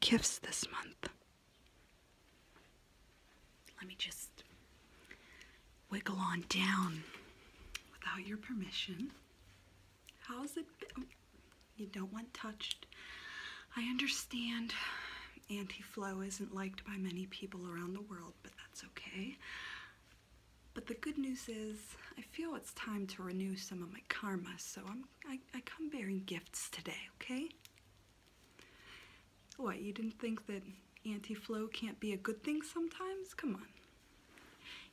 gifts this month. Let me just wiggle on down without your permission. How's it been? You don't want touched. I understand anti-flow isn't liked by many people around the world, but that's okay. But the good news is I feel it's time to renew some of my karma, so I come bearing gifts today, okay? What, you didn't think that anti-flow can't be a good thing sometimes? Come on.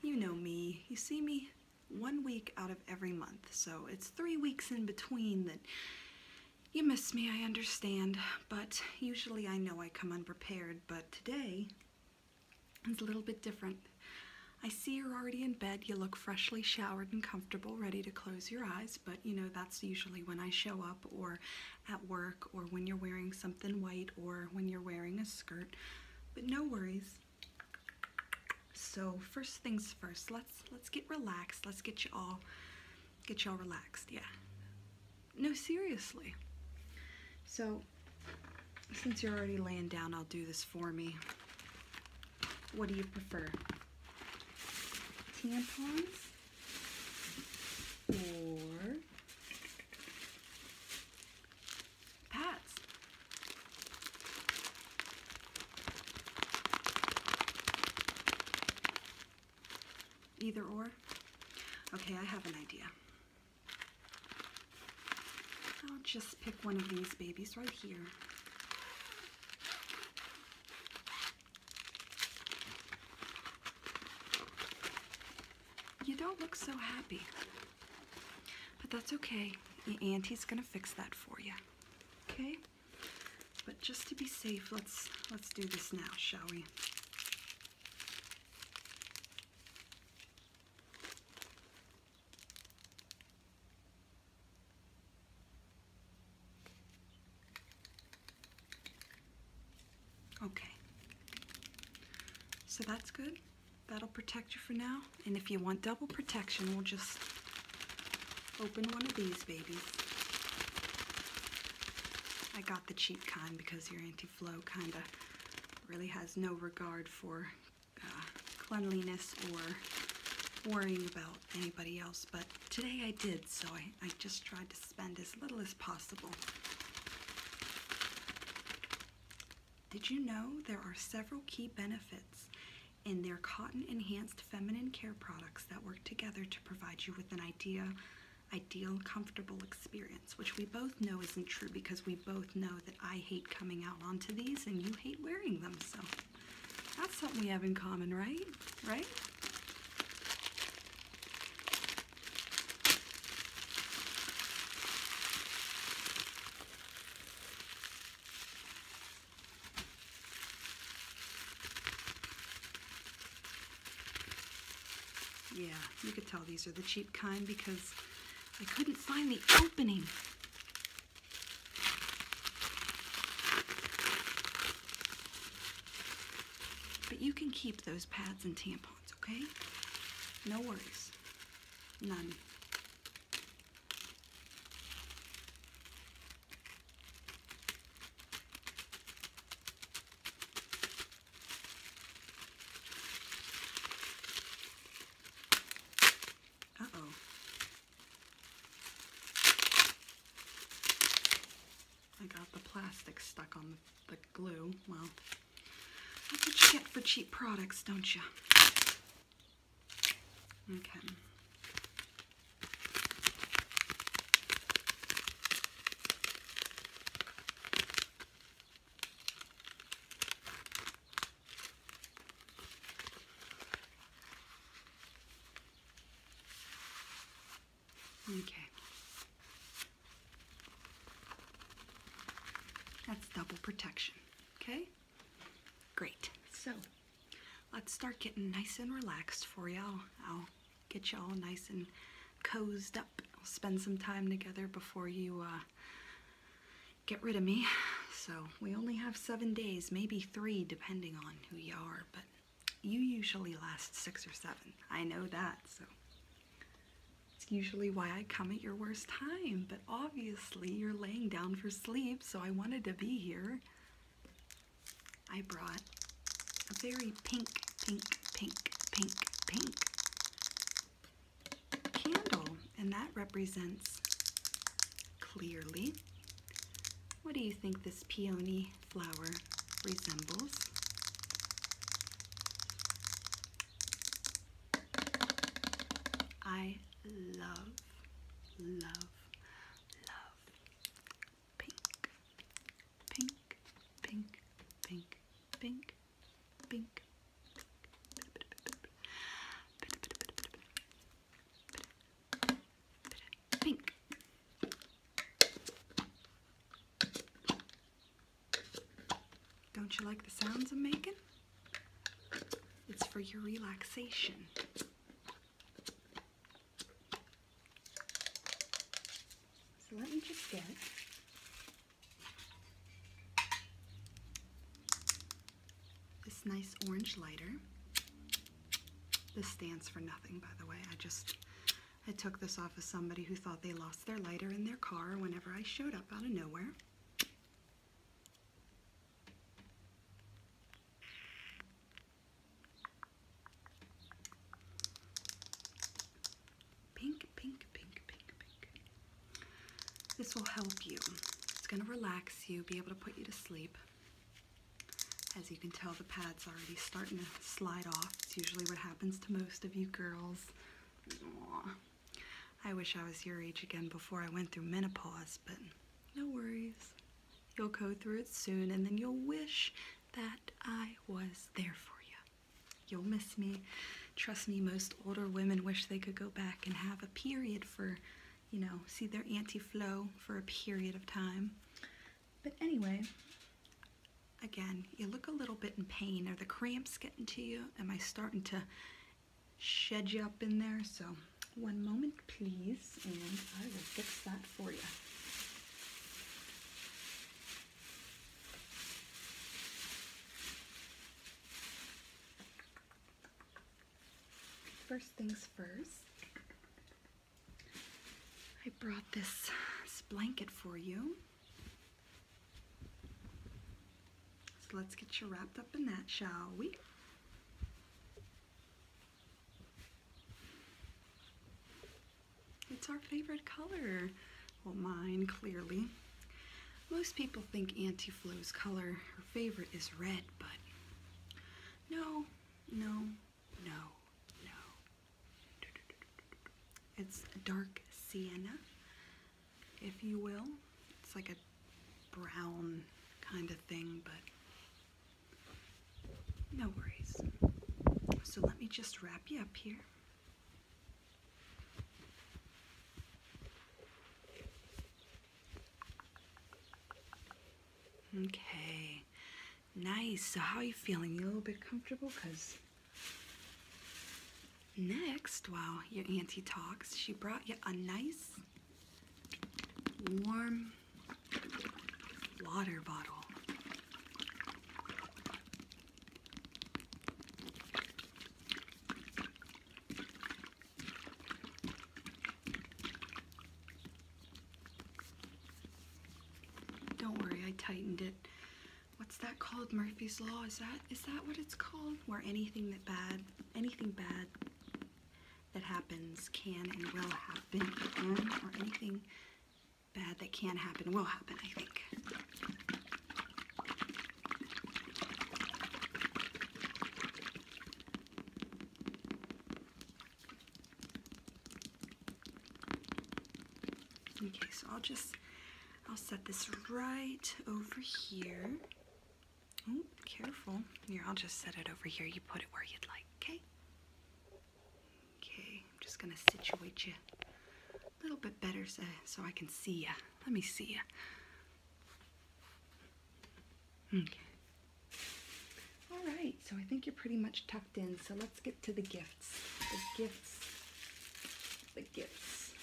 You know me. You see me 1 week out of every month, so it's 3 weeks in between that you miss me, I understand, but usually I know I come unprepared, but today is a little bit different. I see you're already in bed, you look freshly showered and comfortable, ready to close your eyes, but you know, that's usually when I show up, or at work, or when you're wearing something white, or when you're wearing a skirt, but no worries. So first things first, let's get relaxed, let's get y'all relaxed, yeah. No, seriously. So, since you're already laying down, I'll do this for me. What do you prefer? Tampons or pads? Either or? Okay, I have an idea. I'll just pick one of these babies right here. You don't look so happy, but that's okay. Your auntie's gonna fix that for you, okay? But just to be safe, let's do this now, shall we? Okay, so that's good. That'll protect you for now. And if you want double protection, we'll just open one of these babies. I got the cheap kind because your anti-flow kind of really has no regard for cleanliness or worrying about anybody else. But today I did, so I just tried to spend as little as possible. Did you know there are several key benefits in their cotton-enhanced feminine care products that work together to provide you with an ideal, comfortable experience, which we both know isn't true because we both know that I hate coming out onto these and you hate wearing them, so that's something we have in common, right? Right? Yeah, you could tell these are the cheap kind because I couldn't find the opening. But you can keep those pads and tampons, okay? No worries. None. Uh-oh. I got the plastic stuck on the glue. Well, that's what you get for cheap products, don't you? Okay. Okay. That's double protection, okay? Great. So, let's start getting nice and relaxed for you. I'll get you all nice and cozied up. I'll spend some time together before you get rid of me. So, we only have 7 days, maybe 3 depending on who you are, but you usually last 6 or 7. I know that, so it's usually why I come at your worst time, but obviously you're laying down for sleep, so I wanted to be here. I brought a very pink candle, and that represents clearly. What do you think this peony flower resembles? I love pink, pink, pink, pink, pink, pink. Pink. Don't you like the sounds I'm making? It's for your relaxation. So let me just get this nice orange lighter. This stands for nothing, by the way. I took this off of somebody who thought they lost their lighter in their car whenever I showed up out of nowhere. Pink, pink, pink, pink, pink. This will help you. It's going to relax you, be able to put you to sleep. As you can tell, the pad's already starting to slide off. It's usually what happens to most of you girls. Aww. I wish I was your age again before I went through menopause, but no worries. You'll go through it soon, and then you'll wish that I was there for you. You'll miss me. Trust me, most older women wish they could go back and have a period for, you know, see their auntie Flo for a period of time. But anyway, again, you look a little bit in pain. Are the cramps getting to you? Am I starting to shed you up in there? So one moment, please, and I will fix that for you. First things first, I brought this blanket for you. So let's get you wrapped up in that, shall we? It's our favorite color. Well, mine, clearly. Most people think Auntie Flo's color, her favorite, is red, but no. It's a dark sienna, if you will. It's like a brown kind of thing, but no worries. So let me just wrap you up here. Okay, nice. So how are you feeling? You a little bit comfortable? Because next, while your auntie talks, she brought you a nice, warm water bottle. Don't worry, I tightened it. What's that called? Murphy's Law? Is that what it's called? Where anything bad that happens can and will happen, or anything bad that can happen will happen, I think. Okay, so I'll set this right over here. Oh, careful. Here, I'll just set it over here. You put it where you'd like, okay? Okay, I'm just gonna situate you a little bit better so I can see you. Let me see you. Okay. All right, so I think you're pretty much tucked in, so let's get to the gifts. The gifts.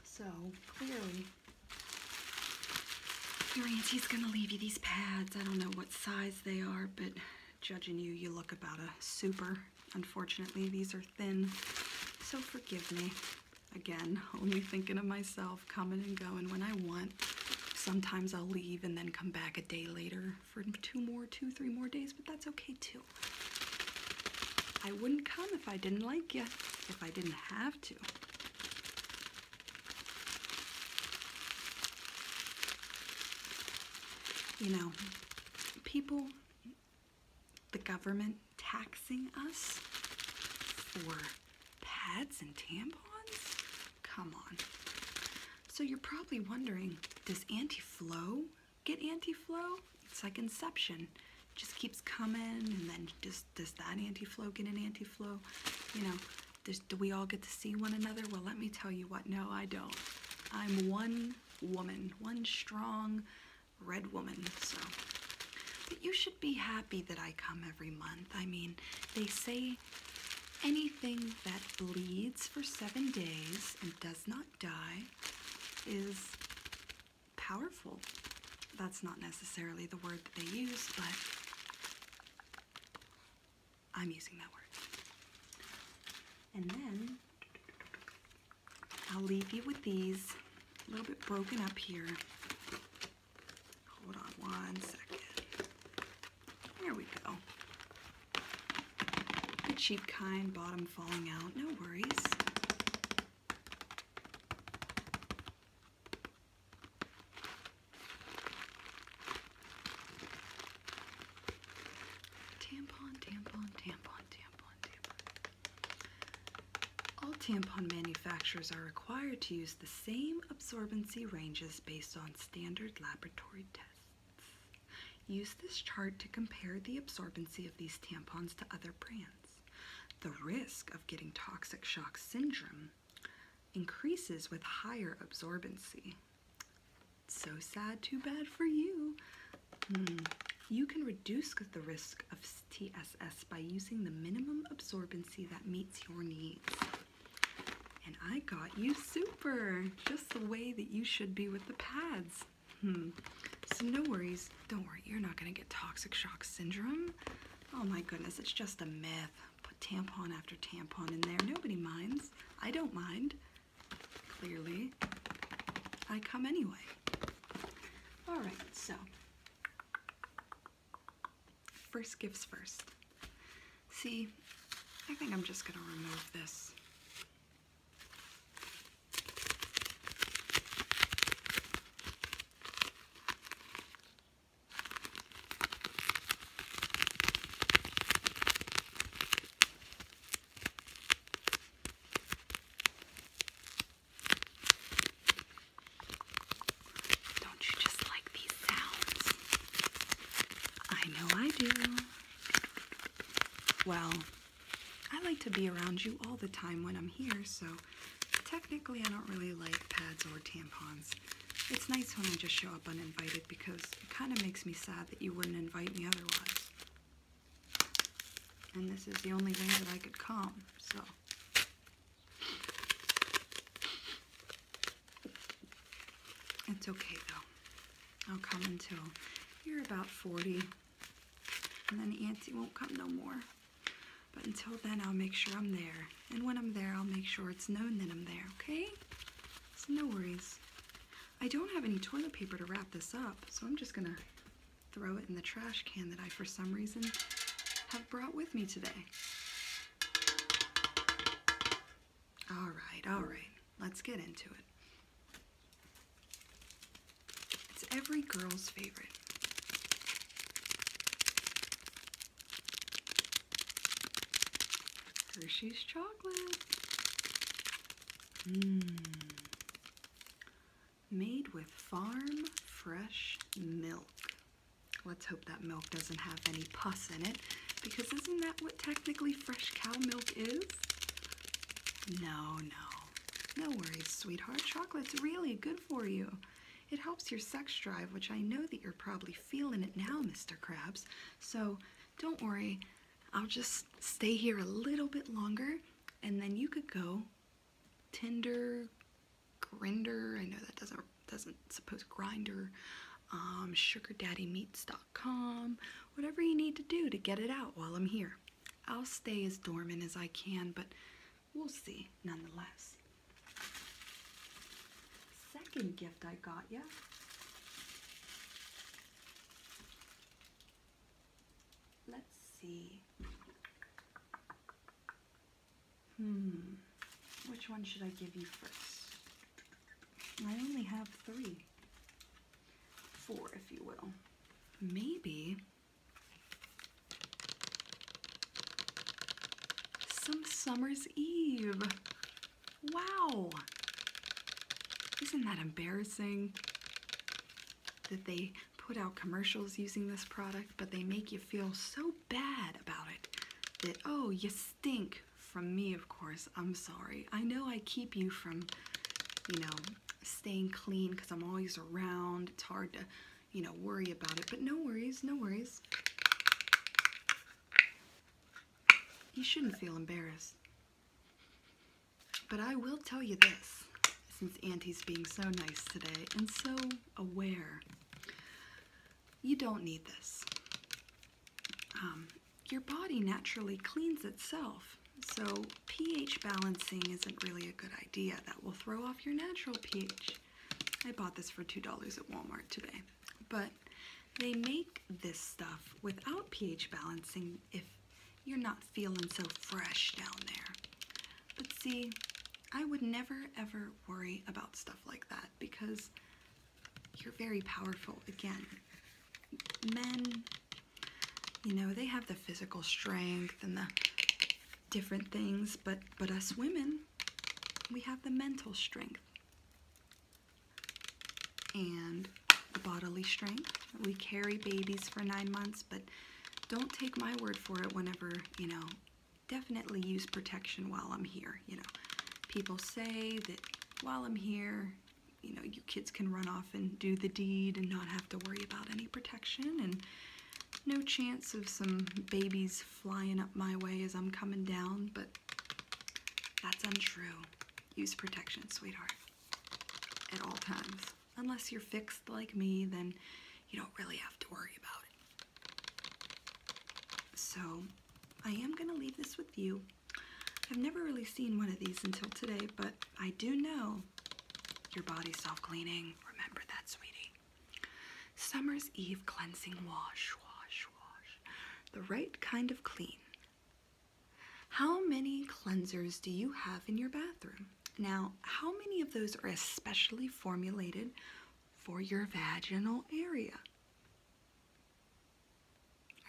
So, clearly, your auntie's gonna leave you these pads. I don't know what size they are, but judging you, you look about a super. Unfortunately, these are thin, so forgive me. Again, only thinking of myself, coming and going when I want. Sometimes I'll leave and then come back a day later for 3 more days, but that's okay too. I wouldn't come if I didn't like you, if I didn't have to. You know, people, the government taxing us for pads and tampons? Come on. So you're probably wondering, does anti-flow get anti-flow? It's like Inception. Just keeps coming, and then does that anti-flow get an anti-flow? You know, do we all get to see one another? Well, let me tell you what, no, I don't. I'm one woman, one strong red woman, so. But you should be happy that I come every month. I mean, they say anything that bleeds for 7 days and does not die is powerful. That's not necessarily the word that they use, but I'm using that word. And then I'll leave you with these, a little bit broken up here. Hold on 1 second. There we go. The cheap kind, bottom falling out, no worries. All tampon manufacturers are required to use the same absorbency ranges based on standard laboratory tests. Use this chart to compare the absorbency of these tampons to other brands. The risk of getting toxic shock syndrome increases with higher absorbency. So sad, too bad for you. You can reduce the risk of TSS by using the minimum absorbency that meets your needs. And I got you super, just the way that you should be with the pads. So no worries, don't worry, you're not gonna get toxic shock syndrome. Oh my goodness, it's just a myth. Put tampon after tampon in there, nobody minds. I don't mind, clearly. I come anyway. All right, so. First gifts first. See, I think I'm just gonna remove this. Don't you just like these sounds? I know I do. Well, I like to be around you all the time when I'm here, so technically I don't really like pads or tampons. It's nice when I just show up uninvited because it kind of makes me sad that you wouldn't invite me otherwise. And this is the only way that I could come, so. It's okay though. I'll come until you're about 40, and then Auntie won't come no more. But until then, I'll make sure I'm there. And when I'm there, I'll make sure it's known that I'm there, okay? So no worries. I don't have any toilet paper to wrap this up, so I'm just gonna throw it in the trash can that I, for some reason, have brought with me today. All right, let's get into it. It's every girl's favorite. Hershey's chocolate. Made with farm fresh milk. Let's hope that milk doesn't have any pus in it, because isn't that what technically fresh cow milk is? No worries, sweetheart. Chocolate's really good for you. It helps your sex drive, which I know that you're probably feeling it now, Mr. Krabs. So don't worry, I'll just stay here a little bit longer, and then you could go Tinder, Grinder, I know that doesn't suppose Grinder, sugardaddymeats.com, whatever you need to do to get it out while I'm here. I'll stay as dormant as I can, but we'll see nonetheless. second gift I got ya. Let's see. Which one should I give you first? I only have 3. 4, if you will. Maybe some Summer's Eve. Wow. Isn't that embarrassing that they put out commercials using this product, but they make you feel so bad about it that, oh, you stink. From me, of course. I'm sorry. I know I keep you from, you know, staying clean because I'm always around. It's hard to, you know, worry about it, but no worries, no worries. You shouldn't feel embarrassed. But I will tell you this, since Auntie's being so nice today and so aware. You don't need this. Your body naturally cleans itself, so pH balancing isn't really a good idea. That will throw off your natural pH. I bought this for $2 at Walmart today, but they make this stuff without pH balancing if you're not feeling so fresh down there. But see, I would never ever worry about stuff like that because you're very powerful. Again, men, you know, they have the physical strength and the different things, but us women, we have the mental strength and the bodily strength. We carry babies for 9 months, but don't take my word for it whenever, you know, definitely use protection while I'm here. You know, people say that while I'm here, you know, you kids can run off and do the deed and not have to worry about any protection, and no chance of some babies flying up my way as I'm coming down, but that's untrue. Use protection, sweetheart, at all times. Unless you're fixed like me, then you don't really have to worry about it. So, I am going to leave this with you. I've never really seen one of these until today, but I do know your body's self-cleaning. Remember that, sweetie. Summer's Eve cleansing wash, wash, wash. The right kind of clean. How many cleansers do you have in your bathroom? Now, how many of those are especially formulated for your vaginal area?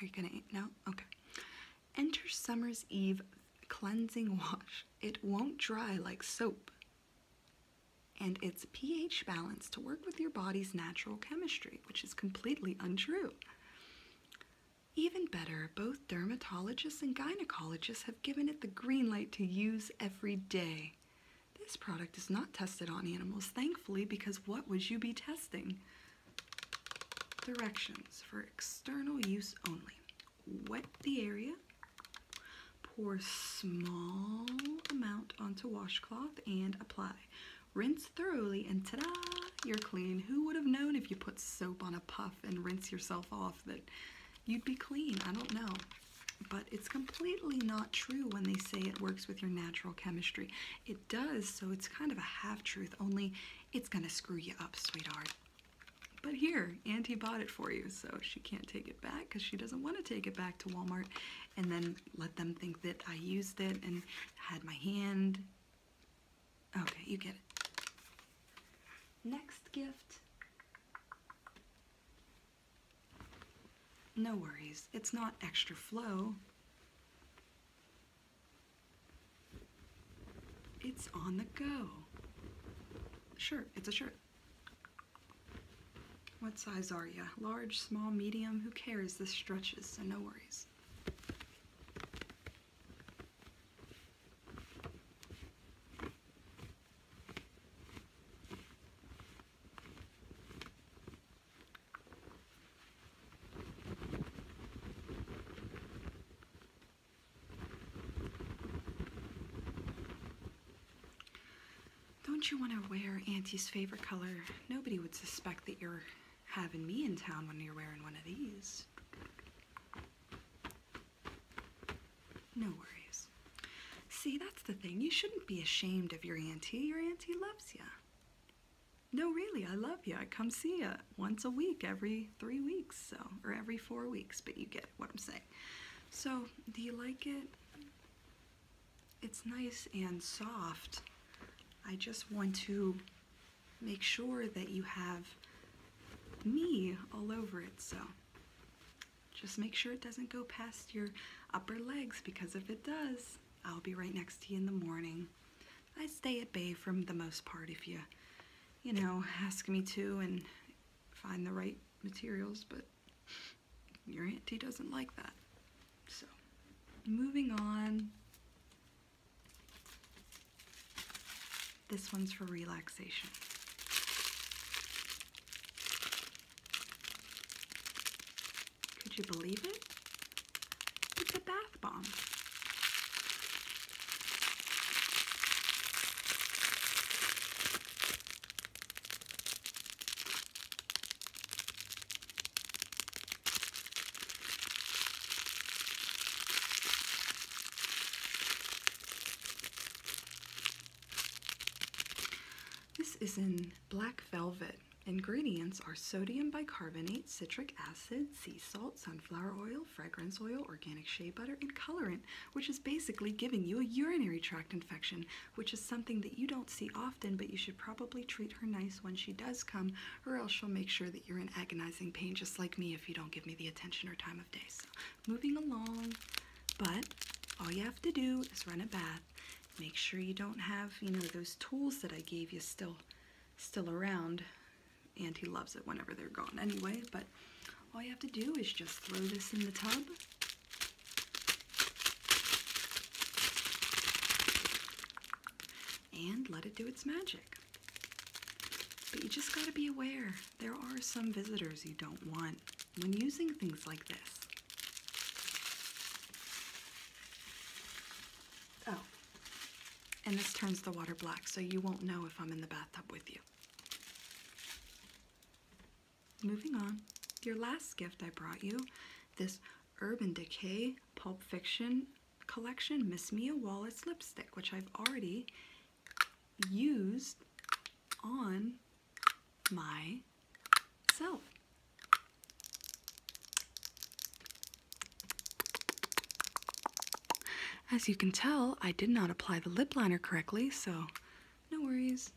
Are you gonna, no? Okay. Enter Summer's Eve cleansing wash. It won't dry like soap. And it's pH balanced to work with your body's natural chemistry, which is completely untrue. Even better, both dermatologists and gynecologists have given it the green light to use every day. This product is not tested on animals, thankfully, because what would you be testing? Directions for external use only. Wet the area. Pour small amount onto washcloth and apply. Rinse thoroughly and ta-da! You're clean. Who would have known if you put soap on a puff and rinse yourself off that you'd be clean? I don't know. But it's completely not true when they say it works with your natural chemistry. It does, so it's kind of a half-truth, only it's going to screw you up, sweetheart. But here, Auntie bought it for you, so she can't take it back because she doesn't want to take it back to Walmart and then let them think that I used it and had my hand. Okay, you get it. Next gift. No worries, it's not extra flow. It's on the go. Shirt, it's a shirt. What size are you? Large, small, medium? Who cares? This stretches, so no worries. Don't you want to wear Auntie's favorite color? Nobody would suspect that you're having me in town when you're wearing one of these. No worries. See, that's the thing. You shouldn't be ashamed of your auntie. Your auntie loves you. No, really, I love you. I come see you once a week, every 3 weeks, so, or every 4 weeks, but you get what I'm saying. So, do you like it? It's nice and soft. I just want to make sure that you have me all over it, so just make sure it doesn't go past your upper legs, because if it does, I'll be right next to you in the morning. I stay at bay for the most part if you know, ask me to and find the right materials, but your auntie doesn't like that. So, moving on. This one's for relaxation. Could you believe it? It's a bath bomb. This is in black velvet. Ingredients are sodium bicarbonate, citric acid, sea salt, sunflower oil, fragrance oil, organic shea butter, and colorant, which is basically giving you a urinary tract infection, which is something that you don't see often, but you should probably treat her nice when she does come, or else she'll make sure that you're in agonizing pain, just like me if you don't give me the attention or time of day. So, moving along, but all you have to do is run a bath. Make sure you don't have, you know, those tools that I gave you still around. Auntie loves it whenever they're gone anyway, but all you have to do is just throw this in the tub. And let it do its magic. But you just gotta be aware, there are some visitors you don't want when using things like this. Oh, and this turns the water black, so you won't know if I'm in the bathtub with you. Moving on, your last gift I brought you, this Urban Decay Pulp Fiction collection Miss Mia Wallace lipstick, which I've already used on myself. As you can tell, I did not apply the lip liner correctly, so no worries.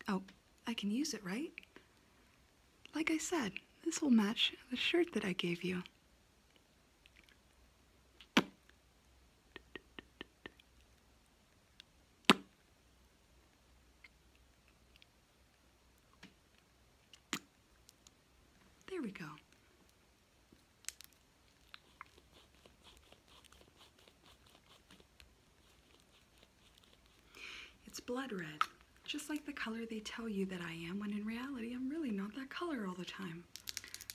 Oh, I can use it, right? Like I said, this will match the shirt that I gave you. There we go. It's blood red, just like the color they tell you that I am, when in reality I'm really not that color all the time.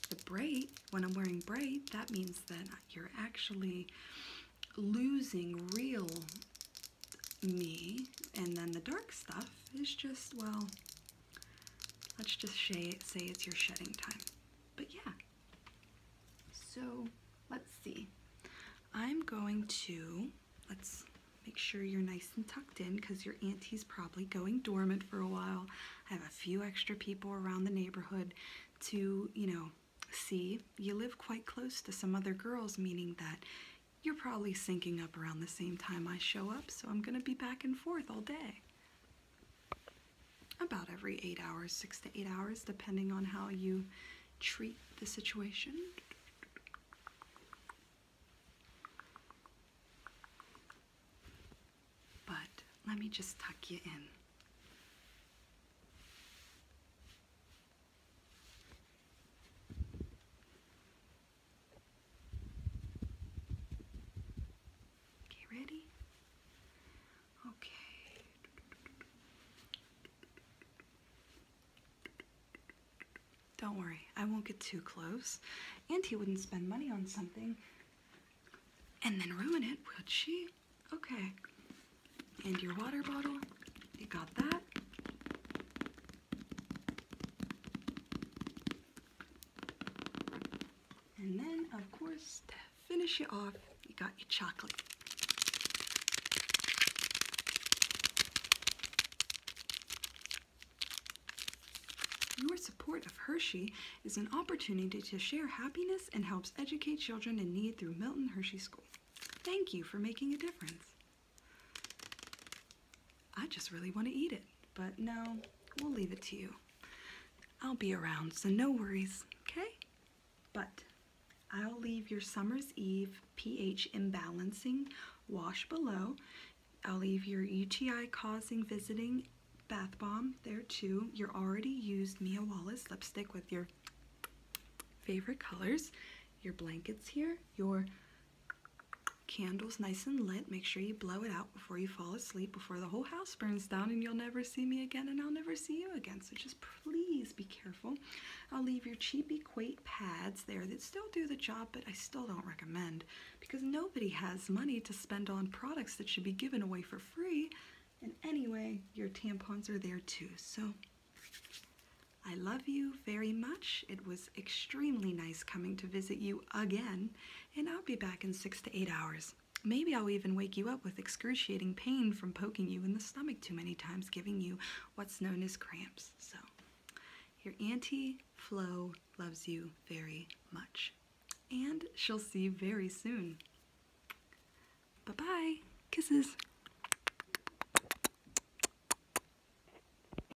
The bright, when I'm wearing bright, that means that you're actually losing real me, and then the dark stuff is just, well, let's just say it's your shedding time. But yeah, so let's see. I'm going to, let's make sure you're nice and tucked in, because your auntie's probably going dormant for a while. I have a few extra people around the neighborhood to, you know, see. You live quite close to some other girls, meaning that you're probably syncing up around the same time I show up, so I'm gonna be back and forth all day. About every 8 hours, 6 to 8 hours, depending on how you treat the situation. But let me just tuck you in. Okay, ready? Okay. Don't worry, I won't get too close. Auntie wouldn't spend money on something and then ruin it, would she? Okay. And your water bottle, you got that? And then, of course, to finish it off, you got your chocolate. support of Hershey is an opportunity to share happiness and helps educate children in need through Milton Hershey School. Thank you for making a difference. I just really want to eat it, but no, we'll leave it to you. I'll be around, so no worries, okay? But I'll leave your Summer's Eve pH imbalancing wash below. I'll leave your UTI causing visiting bath bomb there too. Your already used Mia Wallace lipstick with your favorite colors. Your blankets here. Your candles nice and lit. Make sure you blow it out before you fall asleep, before the whole house burns down and you'll never see me again and I'll never see you again. So just please be careful. I'll leave your cheap Equate pads there that still do the job, but I still don't recommend because nobody has money to spend on products that should be given away for free. And anyway, your tampons are there too. So I love you very much. It was extremely nice coming to visit you again, and I'll be back in 6 to 8 hours. Maybe I'll even wake you up with excruciating pain from poking you in the stomach too many times, giving you what's known as cramps. So, your Auntie Flo loves you very much, and she'll see you very soon. Bye-bye. Kisses.